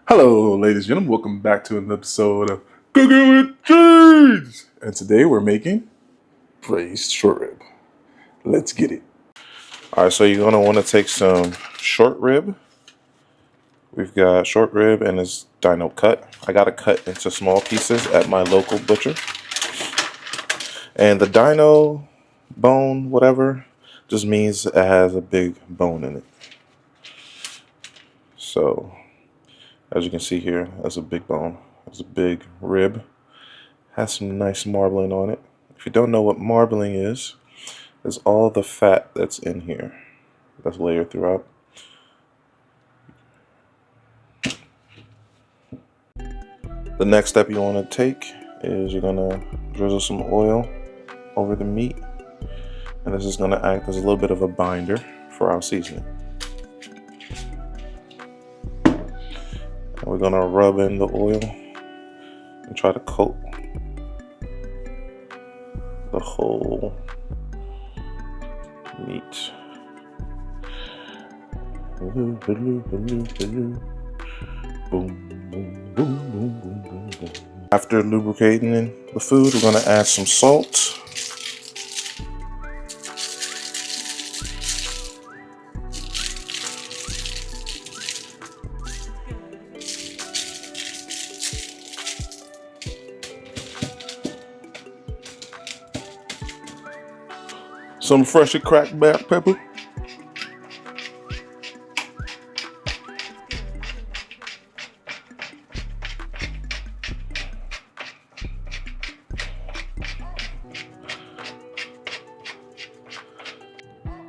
Hello, ladies and gentlemen. Welcome back to an episode of Cooking with Cheeds. And today we're making braised short rib. Let's get it. All right, so you're gonna want to take some short rib. We've got short rib and it's dino cut. I got it cut into small pieces at my local butcher. And the dino bone, whatever, just means it has a big bone in it. So, as you can see here, that's a big bone. That's a big rib. Has some nice marbling on it. If you don't know what marbling is, it's all the fat that's in here. That's layered throughout. The next step you want to take is you're going to drizzle some oil over the meat. And this is going to act as a little bit of a binder for our seasoning. And we're going to rub in the oil and try to coat the whole meat. Boom, boom, boom, boom, boom, boom. After lubricating the food, we're going to add some salt. Some freshly cracked black pepper.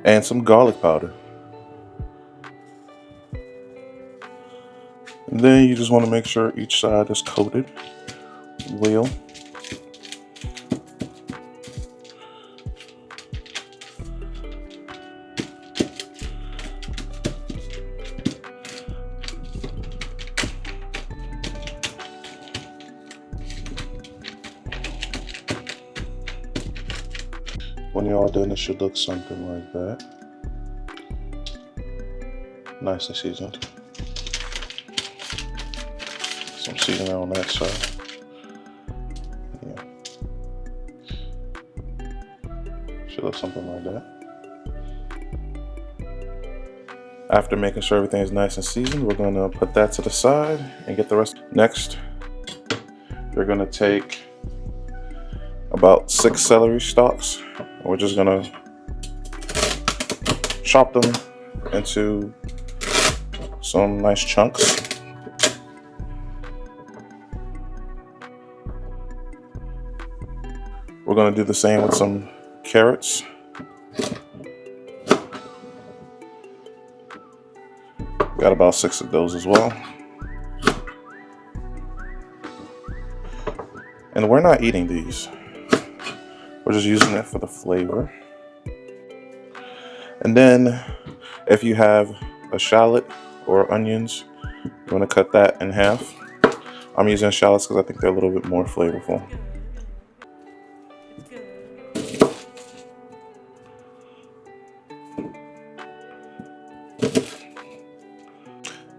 And some garlic powder. And then you just want to make sure each side is coated well. When you're all done, it should look something like that. Nicely seasoned. Some seasoning on that side. Yeah. Should look something like that. After making sure everything is nice and seasoned, we're going to put that to the side and get the rest. Next, we're going to take about 6 celery stalks. We're just gonna chop them into some nice chunks. We're gonna do the same with some carrots. Got about 6 of those as well. And we're not eating these. We're just using it for the flavor. And then if you have a shallot or onions, you want to cut that in half. I'm using shallots because I think they're a little bit more flavorful.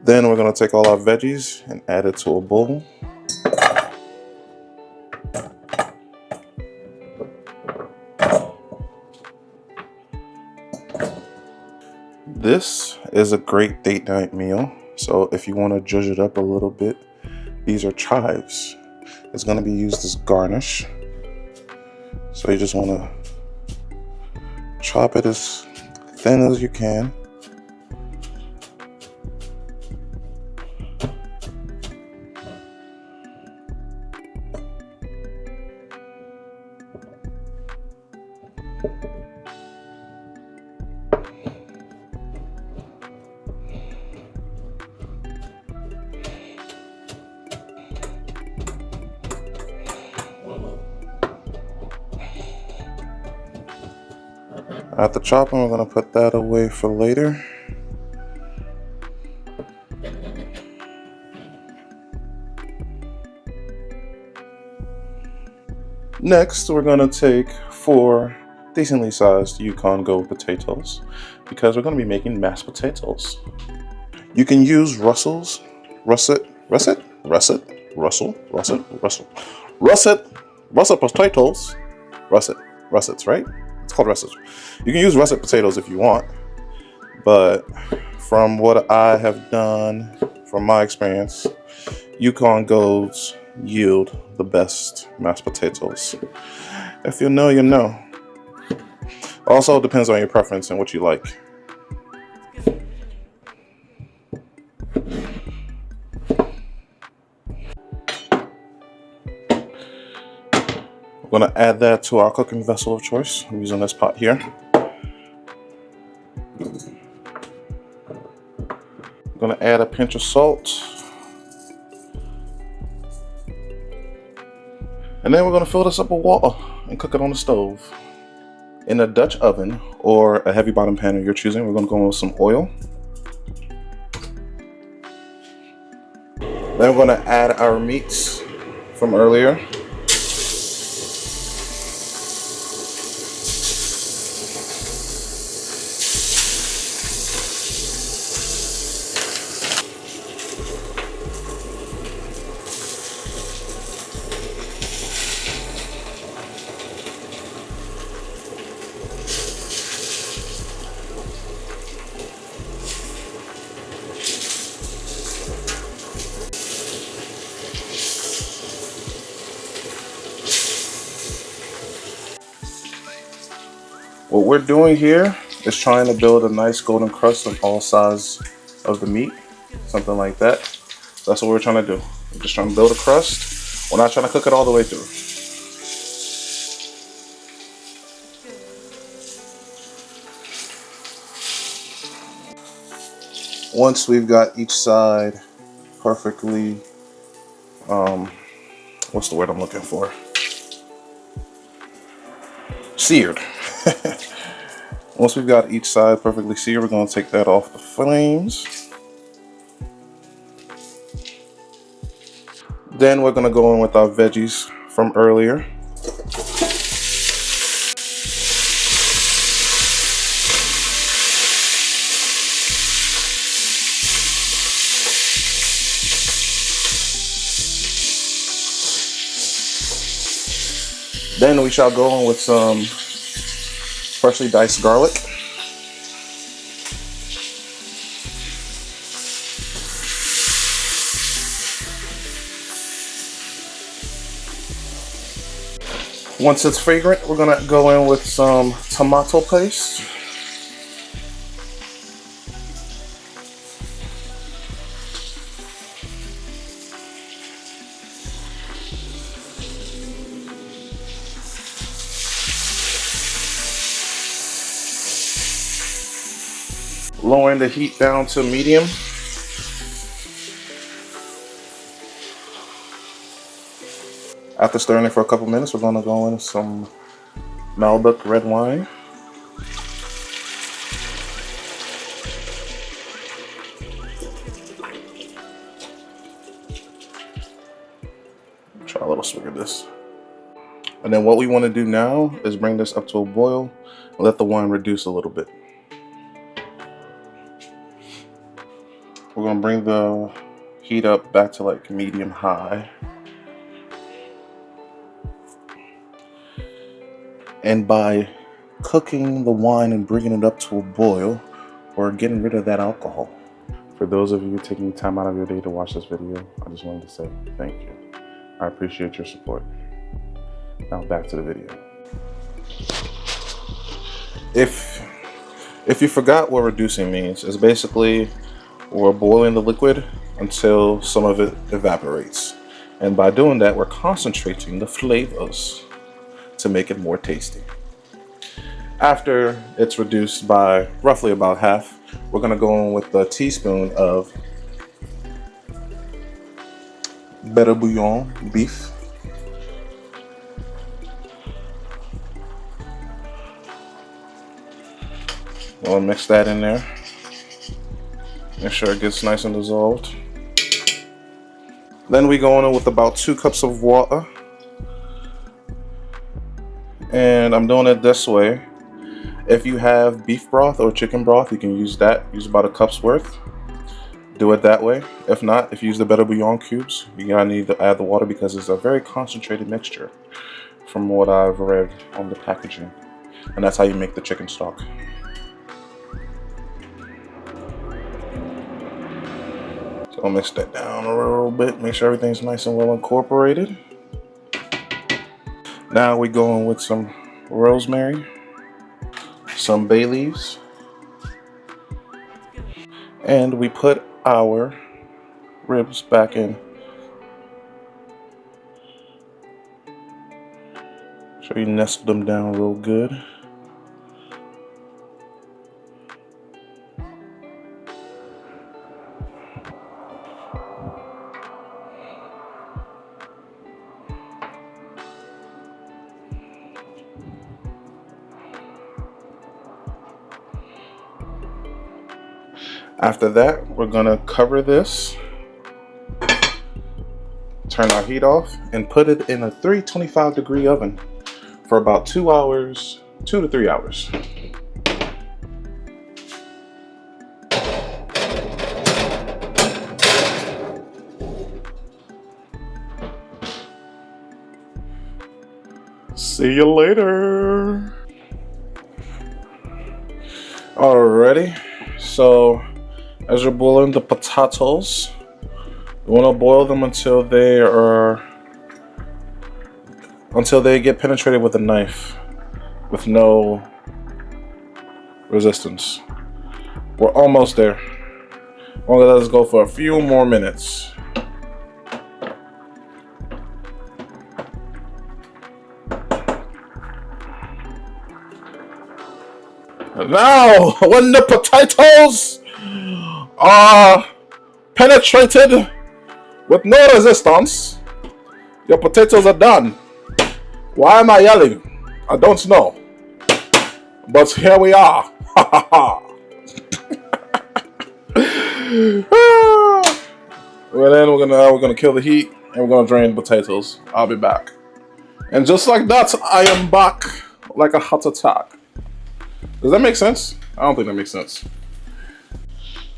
Then we're going to take all our veggies and add it to a bowl. This is a great date night meal, so if you want to zhuzh it up a little bit, these are chives. It's going to be used as garnish, so you just want to chop it as thin as you can. After chopping, we're going to put that away for later. Next, we're going to take 4 decently sized Yukon Gold potatoes because we're going to be making mashed potatoes. You can use russet russet, russet potatoes, russets, right? It's called russets. You can use russet potatoes if you want, but from what I have done, from my experience, Yukon Golds yield the best mashed potatoes. If you know, you know. Also, it depends on your preference and what you like. We're going to add that to our cooking vessel of choice. I'm using this pot here. I'm going to add a pinch of salt. And then we're going to fill this up with water and cook it on the stove. In a Dutch oven or a heavy bottom pan of your choosing, we're going to go in with some oil. Then we're going to add our meats from earlier. What we're doing here is trying to build a nice golden crust on all sides of the meat, something like that. That's what we're trying to do. We're just trying to build a crust. We're not trying to cook it all the way through. Once we've got each side perfectly, what's the word I'm looking for? Seared. Once we've got each side perfectly seared, we're going to take that off the flames. Then we're going to go in with our veggies from earlier. Then we shall go in with some freshly diced garlic. Once it's fragrant, we're gonna go in with some tomato paste. Lowering the heat down to medium. After stirring it for a couple minutes, we're going to go in with some Malbec red wine. Try a little swig of this. And then what we want to do now is bring this up to a boil and let the wine reduce a little bit. We're going to bring the heat up back to like medium high. And by cooking the wine and bringing it up to a boil, we're getting rid of that alcohol. For those of you taking time out of your day to watch this video, I just wanted to say thank you. I appreciate your support. Now back to the video. If you forgot what reducing means, it's basically we're boiling the liquid until some of it evaporates. And by doing that, we're concentrating the flavors to make it more tasty. After it's reduced by roughly about half, we're gonna go in with a teaspoon of better bouillon beef. We'll mix that in there. Make sure it gets nice and dissolved. Then we go in with about 2 cups of water. And I'm doing it this way. If you have beef broth or chicken broth, you can use that. Use about a cup's worth. do it that way. If not, if you use the better bouillon cubes, you're gonna need to add the water because it's a very concentrated mixture from what I've read on the packaging. And that's how you make the chicken stock. So I'll mix that down a little bit, make sure everything's nice and well incorporated. Now we're going with some rosemary, some bay leaves, and we put our ribs back in. So you nestle them down real good. After that, we're gonna cover this, turn our heat off, and put it in a 325-degree oven for about 2 hours, 2 to 3 hours. See you later. Alrighty, so as you're boiling the potatoes, you want to boil them until they get penetrated with a knife with no resistance. We're almost there. We're gonna let this go for a few more minutes. Now, when the potatoes are penetrated with no resistance, your potatoes are done. Why am I yelling? I don't know. But here we are. Well, then we're gonna kill the heat and we're gonna drain the potatoes. I'll be back. And just like that, I am back like a heart attack. Does that make sense? I don't think that makes sense.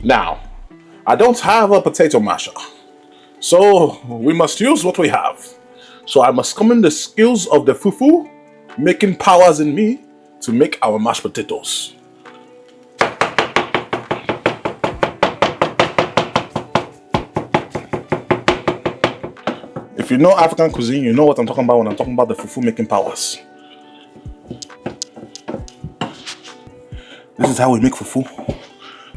Now, I don't have a potato masher, so we must use what we have. So I must summon the skills of the fufu making powers in me to make our mashed potatoes. If you know African cuisine, you know what I'm talking about when I'm talking about the fufu making powers. This is how we make fufu.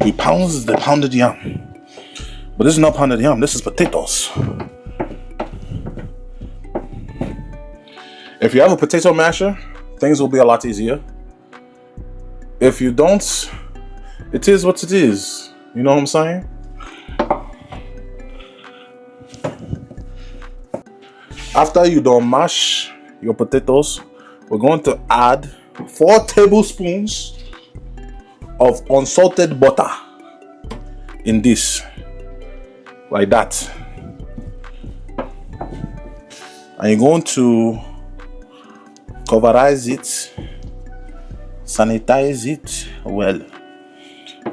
We pound the pounded yam. But this is not pounded yam, this is potatoes. If you have a potato masher, things will be a lot easier. If you don't, it is what it is. You know what I'm saying? After you don't mash your potatoes, we're going to add 4 tablespoons of unsalted butter in this, like that. And you're going to coverize it, sanitize it well.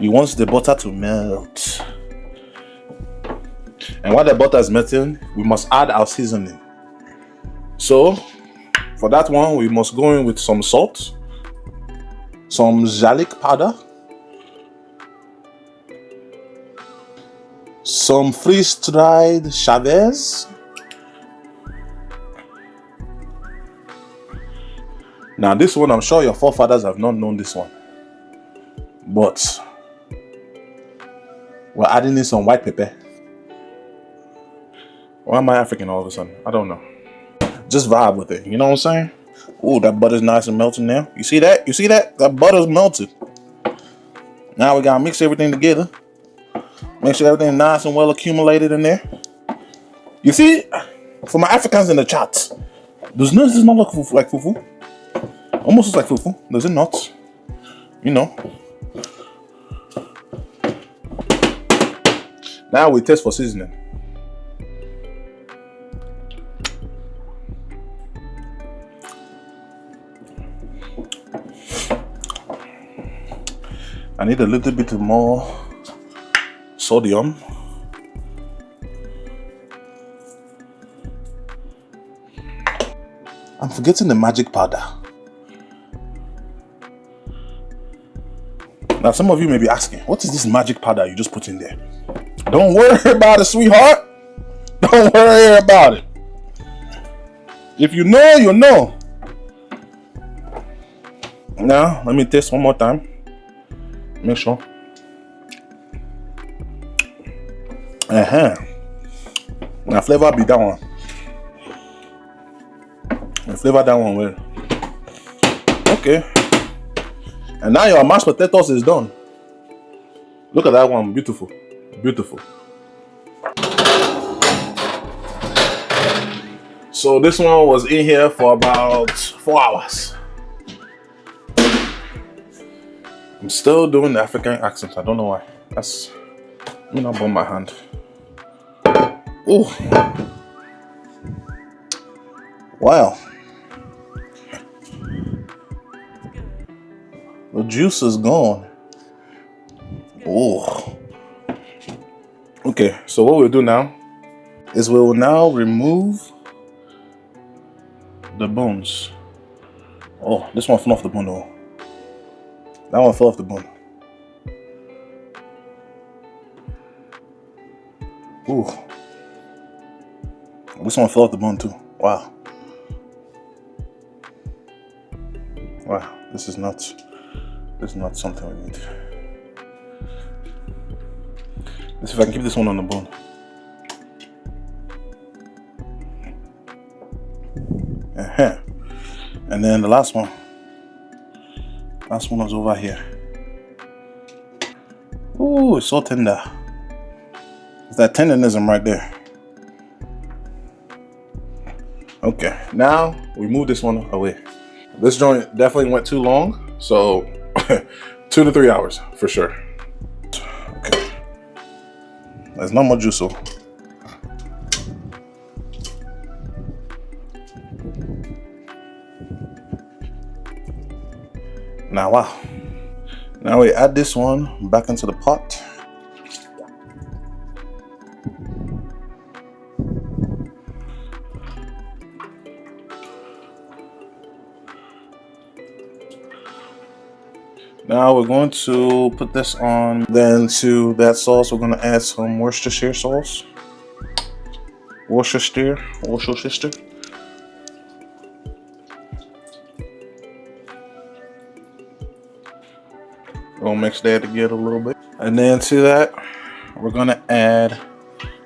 You want the butter to melt. And while the butter is melting, we must add our seasoning. So, for that one, we must go in with some salt, some garlic powder, some freeze-dried Chavez, now this one, I'm sure your forefathers have not known this one, but we're adding in some white pepper. Why am I African all of a sudden? I don't know. Just vibe with it, you know what I'm saying? Ooh, that butter's nice and melting now. You see that? You see that? That butter's melted. Now we gotta mix everything together. Make sure everything's nice and well accumulated in there. You see, for my Africans in the chat, does this not look like fufu? Almost looks like fufu, does it not? You know. Now we taste for seasoning. I need a little bit more sodium. I'm forgetting the magic powder. Now, some of you may be asking, what is this magic powder you just put in there? Don't worry about it, sweetheart. Don't worry about it. If you know, you know. Now, let me taste one more time. Make sure. Now, flavor be that one. Flavor that one well. Okay. And now your mashed potatoes is done. Look at that one. Beautiful. Beautiful. So this one was in here for about 4 hours. I'm still doing the African accent. I don't know why. Let me not burn my hand. Oh. Wow. The juice is gone. Oh. Okay, so what we'll do now is we will now remove the bones. Oh, this one fell off the bone though. That one fell off the bone. Ooh. This one fell off the bone too. Wow. Wow, this is not something we need. Let's see if I can keep this one on the bone. And then the last one was over here. Ooh, it's so tender. It's that tenderism right there. Okay, now we move this one away. This joint definitely went too long, so 2 to 3 hours for sure. Okay, there's no more juice. Now, wow. Now we add this one back into the pot. Now we're going to put this on. Then to that sauce, we're going to add some Worcestershire sauce. Worcestershire. We'll mix that together a little bit. And then to that, we're going to add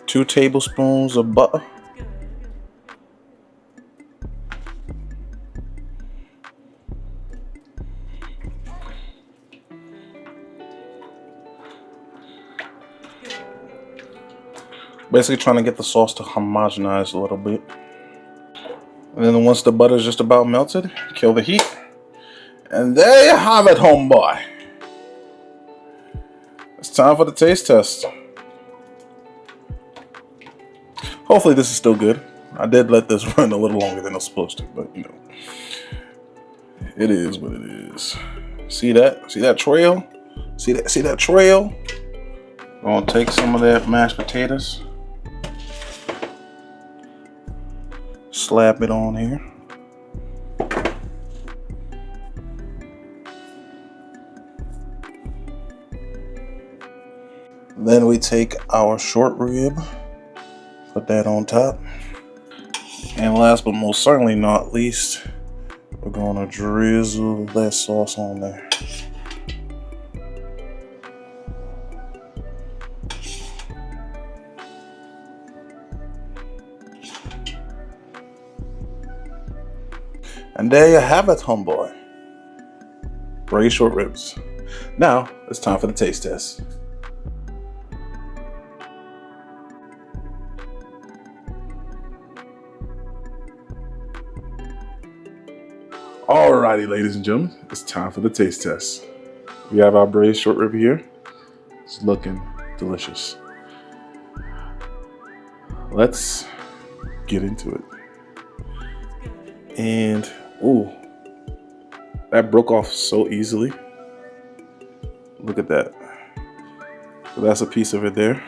2 tablespoons of butter. Basically trying to get the sauce to homogenize a little bit. And then once the butter is just about melted, kill the heat. And there you have it, homeboy. It's time for the taste test. Hopefully this is still good. I did let this run a little longer than I was supposed to, but you know, it is what it is. See that? See that trail? See that trail? I'm gonna take some of that mashed potatoes, slap it on here. Then we take our short rib, put that on top. And last but most certainly not least, we're gonna drizzle that sauce on there. And there you have it, homeboy. Braised short ribs. Now, it's time for the taste test. Alrighty, ladies and gentlemen, it's time for the taste test. We have our braised short rib here. It's looking delicious. Let's get into it. And, ooh, that broke off so easily. Look at that. So that's a piece of it there.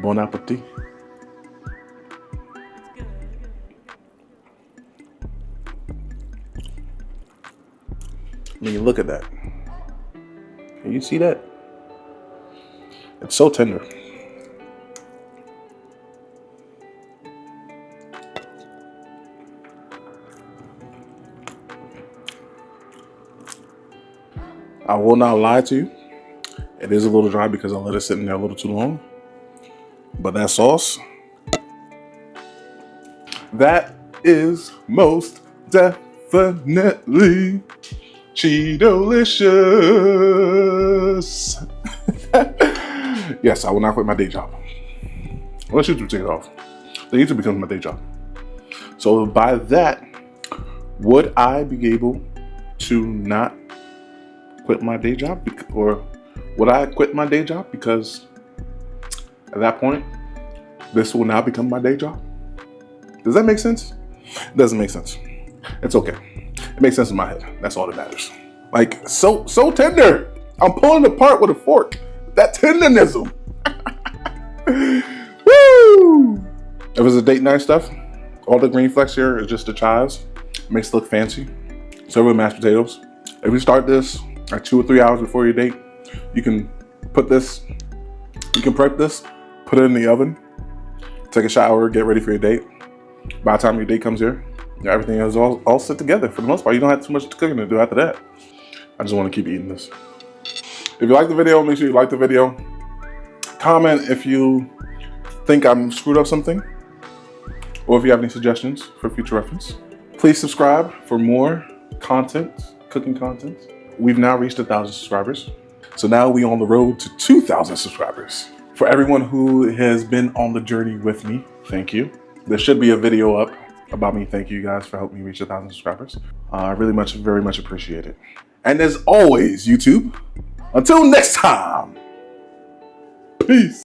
Bon appetit. mean, look at that. Can you see that? It's so tender. I will not lie to you. It is a little dry because I let it sit in there a little too long. But that sauce, that is most definitely Chidolicious. Yes, I will not quit my day job. Unless YouTube take it off. Then YouTube becomes my day job. So by that, would I be able to not quit my day job? Or would I quit my day job because at that point, this will now become my day job? Does that make sense? It doesn't make sense. It's okay. It makes sense in my head. That's all that matters. Like, so tender. I'm pulling it apart with a fork. That tenderism. Woo! If it's a date night stuff, all the green flecks here is just the chives. Makes it look fancy. Serve with mashed potatoes. If you start this like 2 or 3 hours before your date, you can prep this, put it in the oven, take a shower, get ready for your date. By the time your date comes here, everything is all set together for the most part. You don't have too much cooking to do after that. I just want to keep eating this. If you like the video, make sure you like the video. Comment if you think I'm screwed up something, or if you have any suggestions for future reference. Please subscribe for more content, cooking content. We've now reached 1,000 subscribers. So now we're on the road to 2,000 subscribers. For everyone who has been on the journey with me, thank you. There should be a video up about me. Thank you guys for helping me reach 1,000 subscribers. I very much appreciate it. And as always, YouTube, until next time, peace.